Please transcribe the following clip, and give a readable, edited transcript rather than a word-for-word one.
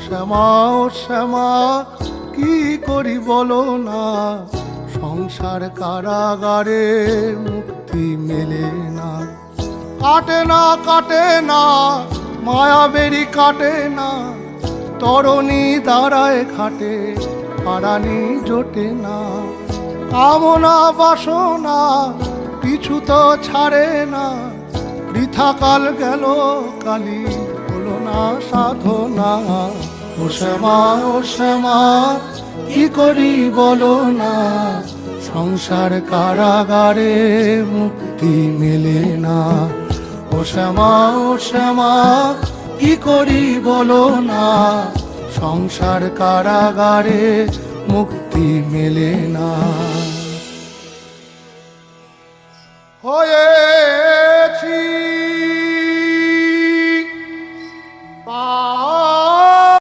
শ্যামা ও শ্যামা কি করি বলো না, সংসার কারাগারে মুক্তি মেলে না। কাটে না কাটে না মায়া বেরি কাটে না, তরণী দাঁড়ায় ঘাটে পারানি জোটে না। কামনা বাসনা পিছু তো ছাড়ে না, বৃথা কাল গেল কালি হলো না সাধনা। ও শ্যামা ও শ্যামা কি করি বলো না, সংসার কারাগারে মুক্তি মেলে না। ও শ্যামা ও শ্যামা কি করি বলো না, সংসার কারাগারে মুক্তি মেলে না। হয়েছি